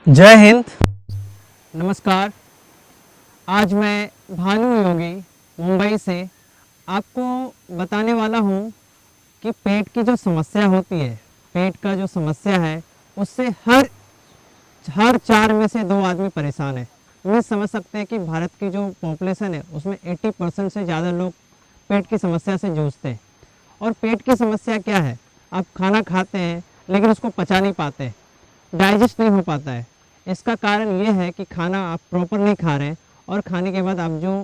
जय हिंद। नमस्कार। आज मैं भानु योगी मुंबई से आपको बताने वाला हूँ कि पेट की जो समस्या होती है, पेट का जो समस्या है, उससे हर 4 में से 2 आदमी परेशान है। ये समझ सकते हैं कि भारत की जो पॉपुलेशन है उसमें 80% से ज़्यादा लोग पेट की समस्या से जूझते हैं। और पेट की समस्या क्या है? आप खाना खाते हैं लेकिन उसको पचा नहीं पाते, डाइजेस्ट नहीं हो पाता है। इसका कारण ये है कि खाना आप प्रॉपर नहीं खा रहे हैं और खाने के बाद आप जो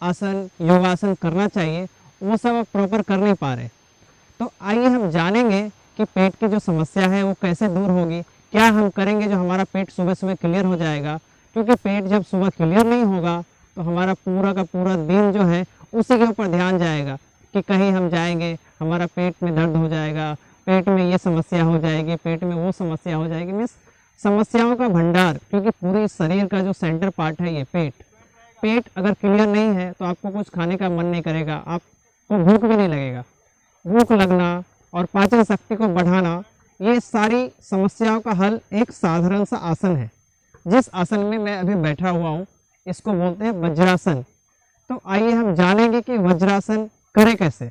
आसन योगासन करना चाहिए वो सब आप प्रॉपर कर नहीं पा रहे। तो आइए हम जानेंगे कि पेट की जो समस्या है वो कैसे दूर होगी, क्या हम करेंगे जो हमारा पेट सुबह सुबह क्लियर हो जाएगा। क्योंकि पेट जब सुबह क्लियर नहीं होगा तो हमारा पूरा का पूरा दिन जो है उसी के ऊपर ध्यान जाएगा कि कहीं हम जाएंगे हमारा पेट में दर्द हो जाएगा, पेट में ये समस्या हो जाएगी, पेट में वो समस्या हो जाएगी। मीन्स समस्याओं का भंडार, क्योंकि पूरे शरीर का जो सेंटर पार्ट है ये पेट अगर क्लियर नहीं है तो आपको कुछ खाने का मन नहीं करेगा, आपको भूख भी नहीं लगेगा। भूख लगना और पाचन शक्ति को बढ़ाना, ये सारी समस्याओं का हल एक साधारण सा आसन है। जिस आसन में मैं अभी बैठा हुआ हूँ इसको बोलते हैं वज्रासन। तो आइए हम जानेंगे कि वज्रासन करें कैसे।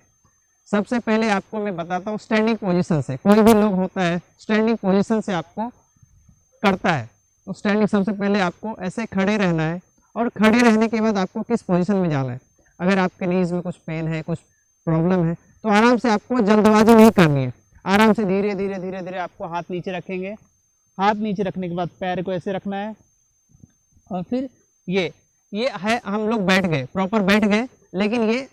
सबसे पहले आपको मैं बताता हूँ स्टैंडिंग पोजीशन से। कोई भी लोग होता है स्टैंडिंग पोजीशन से आपको करता है। तो स्टैंडिंग सबसे पहले आपको ऐसे खड़े रहना है और खड़े रहने के बाद आपको किस पोजीशन में जाना है। अगर आपके नीज में कुछ पेन है, कुछ प्रॉब्लम है, तो आराम से, आपको जल्दबाजी नहीं करनी है। आराम से धीरे धीरे धीरे धीरे आपको हाथ नीचे रखेंगे। हाथ नीचे रखने के बाद पैर को ऐसे रखना है और फिर ये है, हम लोग बैठ गए, प्रॉपर बैठ गए। लेकिन ये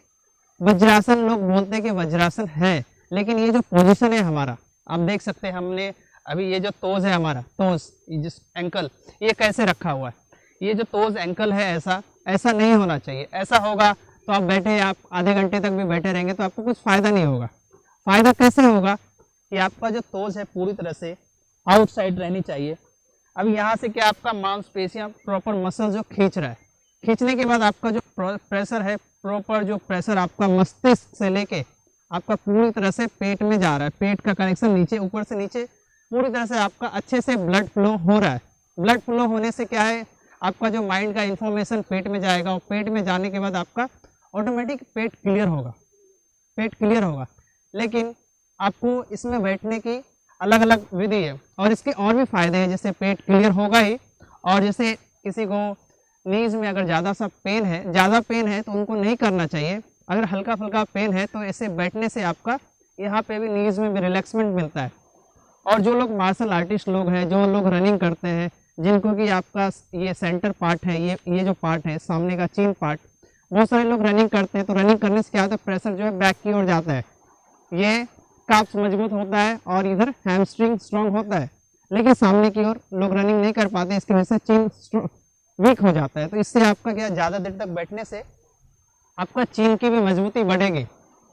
वज्रासन लोग बोलते हैं कि वज्रासन है, लेकिन ये जो पोजीशन है हमारा, आप देख सकते हैं हमने अभी ये जो तोज है हमारा, तोज जिस एंकल, ये कैसे रखा हुआ है। ये जो तोज एंकल है ऐसा नहीं होना चाहिए। ऐसा होगा तो आप बैठे, आप आधे घंटे तक भी बैठे रहेंगे तो आपको कुछ फ़ायदा नहीं होगा। फ़ायदा कैसे होगा कि आपका जो तोज है पूरी तरह से आउटसाइड रहनी चाहिए। अब यहाँ से क्या, आपका मांसपेशियाँ प्रॉपर मसल जो खींच रहा है, खींचने के बाद आपका जो प्रेशर है, प्रॉपर जो प्रेशर आपका मस्तिष्क से लेके आपका पूरी तरह से पेट में जा रहा है। पेट का कनेक्शन नीचे, ऊपर से नीचे पूरी तरह से आपका अच्छे से ब्लड फ्लो हो रहा है। ब्लड फ्लो होने से क्या है, आपका जो माइंड का इन्फॉर्मेशन पेट में जाएगा और पेट में जाने के बाद आपका ऑटोमेटिक पेट क्लियर होगा, पेट क्लियर होगा। लेकिन आपको इसमें बैठने की अलग अलग विधि है और इसके और भी फायदे हैं। जैसे पेट क्लियर होगा ही, और जैसे किसी को नीज में अगर ज़्यादा पेन है तो उनको नहीं करना चाहिए। अगर हल्का फुल्का पेन है तो ऐसे बैठने से आपका यहाँ पे भी नीज में भी रिलैक्समेंट मिलता है। और जो लोग मार्शल आर्टिस्ट लोग हैं, जो लोग रनिंग करते हैं, जिनको कि आपका ये सेंटर पार्ट है, ये जो पार्ट है सामने का चीन पार्ट, बहुत सारे लोग रनिंग करते हैं। तो रनिंग करने से क्या होता है, प्रेशर जो है बैक की ओर जाता है, ये काफ्स मजबूत होता है और इधर हैमस्ट्रिंग स्ट्रांग होता है। लेकिन सामने की ओर लोग रनिंग नहीं कर पाते, इसकी वजह से चीन वीक हो जाता है। तो इससे आपका क्या, ज़्यादा देर तक बैठने से आपका चीन की भी मजबूती बढ़ेगी।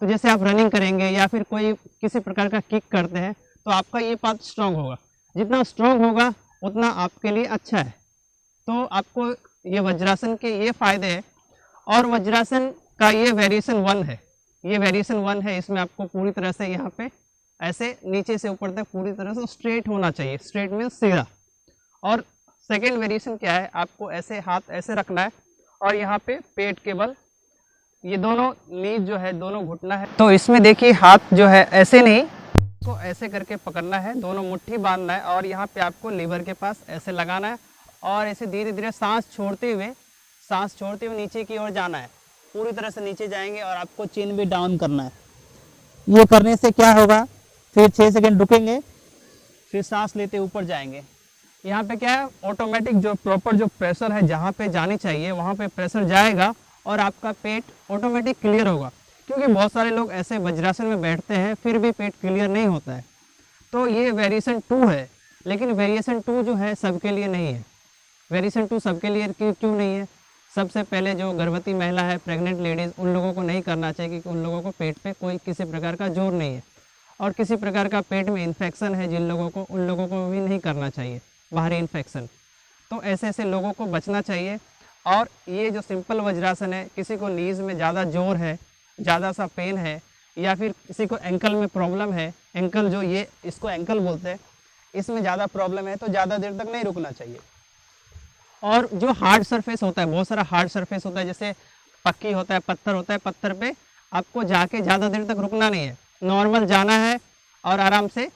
तो जैसे आप रनिंग करेंगे या फिर कोई किसी प्रकार का किक करते हैं तो आपका ये पार्ट स्ट्रांग होगा। जितना स्ट्रांग होगा उतना आपके लिए अच्छा है। तो आपको ये वज्रासन के ये फ़ायदे हैं। और वज्रासन का ये वेरिएशन 1 है, ये वेरिएशन 1 है। इसमें आपको पूरी तरह से यहाँ पे ऐसे नीचे से ऊपर तक पूरी तरह से स्ट्रेट होना चाहिए। स्ट्रेट मीन्स सीधा। और सेकेंड वेरिएशन क्या है, आपको ऐसे हाथ ऐसे रखना है और यहाँ पे पेट के बल ये दोनों नीज जो है दोनों घुटना है। तो इसमें देखिए हाथ जो है ऐसे नहीं, को ऐसे करके पकड़ना है, दोनों मुट्ठी बांधना है और यहाँ पे आपको लीवर के पास ऐसे लगाना है और ऐसे धीरे धीरे सांस छोड़ते हुए नीचे की ओर जाना है। पूरी तरह से नीचे जाएंगे और आपको चिन भी डाउन करना है। ये करने से क्या होगा, फिर 6 सेकंड रुकेंगे, फिर सांस लेते ऊपर जाएंगे। यहाँ पे क्या है, ऑटोमेटिक जो प्रॉपर जो प्रेशर है जहाँ पे जानी चाहिए वहाँ पे प्रेशर जाएगा और आपका पेट ऑटोमेटिक क्लियर होगा। क्योंकि बहुत सारे लोग ऐसे वज्रासन में बैठते हैं फिर भी पेट क्लियर नहीं होता है। तो ये वेरिएशन 2 है, लेकिन वेरिएशन 2 जो है सबके लिए नहीं है। वेरिएशन 2 सबके लिए क्यों नहीं है? सबसे पहले जो गर्भवती महिला है, प्रेग्नेंट लेडीज़, उन लोगों को नहीं करना चाहिए क्योंकि उन लोगों को पेट पे कोई किसी प्रकार का जोर नहीं है। और किसी प्रकार का पेट में इन्फेक्शन है जिन लोगों को, उन लोगों को भी नहीं करना चाहिए, बाहरी इन्फेक्शन। तो ऐसे ऐसे लोगों को बचना चाहिए। और ये जो सिंपल वज्रासन है, किसी को नीज में ज़्यादा जोर है, ज़्यादा सा पेन है, या फिर किसी को एंकल में प्रॉब्लम है, एंकल जो ये इसको एंकल बोलते हैं, इसमें ज़्यादा प्रॉब्लम है तो ज़्यादा देर तक नहीं रुकना चाहिए। और जो हार्ड सरफेस होता है, बहुत सारा हार्ड सरफेस होता है, जैसे पक्की होता है, पत्थर होता है, पत्थर पे आपको जाके ज़्यादा देर तक रुकना नहीं है, नॉर्मल जाना है और आराम से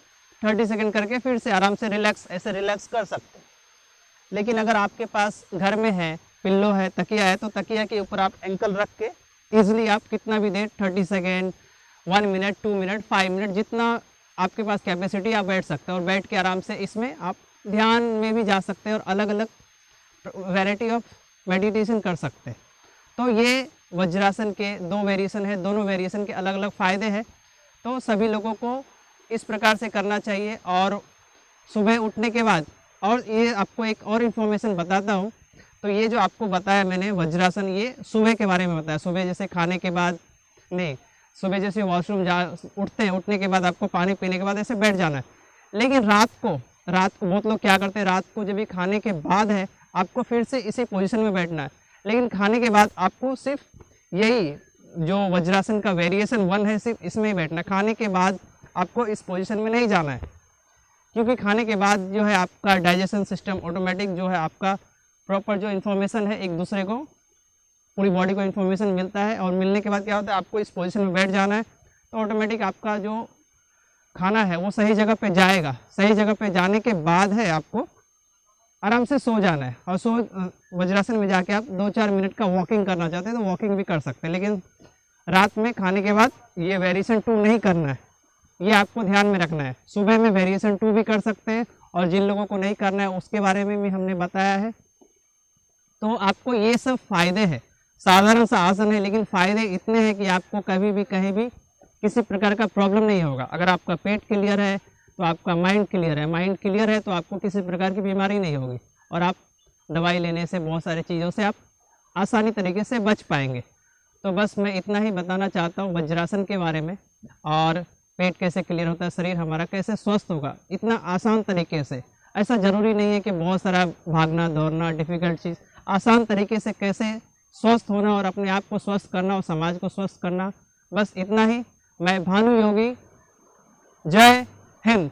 30 सेकंड करके फिर से आराम से रिलैक्स कर सकते हैं। लेकिन अगर आपके पास घर में है, पिल्लो है, तकिया है, तो तकिया के ऊपर आप एंकल रख के ईजिली आप कितना भी देर 30 सेकेंड, 1 मिनट, 2 मिनट, 5 मिनट, जितना आपके पास कैपेसिटी आप बैठ सकते हैं। और बैठ के आराम से इसमें आप ध्यान में भी जा सकते हैं और अलग अलग वैरायटी ऑफ मेडिटेशन कर सकते हैं। तो ये वज्रासन के 2 वेरिएशन है, दोनों वेरिएशन के अलग अलग फ़ायदे हैं। तो सभी लोगों को इस प्रकार से करना चाहिए। और सुबह उठने के बाद, और ये आपको एक और इन्फॉर्मेशन बताता हूँ, तो ये जो आपको बताया मैंने वज्रासन, ये सुबह के बारे में बताया। सुबह जैसे खाने के बाद नहीं, सुबह जैसे वॉशरूम उठते हैं, उठने के बाद आपको पानी पीने के बाद ऐसे बैठ जाना है। लेकिन रात को बहुत लोग क्या करते हैं, रात को जब भी खाने के बाद है आपको फिर से इसी पोजीशन में बैठना है। लेकिन खाने के बाद आपको सिर्फ यही जो वज्रासन का वेरिएशन 1 है सिर्फ इसमें ही बैठना है। खाने के बाद आपको इस पोजीशन में नहीं जाना है, क्योंकि खाने के बाद जो है आपका डाइजेशन सिस्टम ऑटोमेटिक जो है आपका प्रॉपर जो इन्फॉर्मेशन है, एक दूसरे को पूरी बॉडी को इन्फॉर्मेशन मिलता है। और मिलने के बाद क्या होता है, आपको इस पोजीशन में बैठ जाना है, तो ऑटोमेटिक आपका जो खाना है वो सही जगह पे जाएगा। सही जगह पे जाने के बाद है आपको आराम से सो जाना है। और वज्रासन में जाके आप 2-4 मिनट का वॉकिंग करना चाहते हैं तो वॉकिंग भी कर सकते हैं। लेकिन रात में खाने के बाद ये वेरिएशन 2 नहीं करना है, ये आपको ध्यान में रखना है। सुबह में वेरिएशन 2 भी कर सकते हैं, और जिन लोगों को नहीं करना है उसके बारे में भी हमने बताया है। तो आपको ये सब फायदे हैं, साधारण सा आसन है लेकिन फ़ायदे इतने हैं कि आपको कभी भी कहीं भी किसी प्रकार का प्रॉब्लम नहीं होगा। अगर आपका पेट क्लियर है तो आपका माइंड क्लियर है, माइंड क्लियर है तो आपको किसी प्रकार की बीमारी नहीं होगी, और आप दवाई लेने से, बहुत सारी चीज़ों से आप आसानी तरीके से बच पाएंगे। तो बस मैं इतना ही बताना चाहता हूँ वज्रासन के बारे में, और पेट कैसे क्लियर होता है, शरीर हमारा कैसे स्वस्थ होगा इतना आसान तरीके से। ऐसा ज़रूरी नहीं है कि बहुत सारा भागना दौड़ना डिफ़िकल्ट चीज़, आसान तरीके से कैसे स्वस्थ होना और अपने आप को स्वस्थ करना और समाज को स्वस्थ करना, बस इतना ही। मैं भानु योगी, जय हिंद।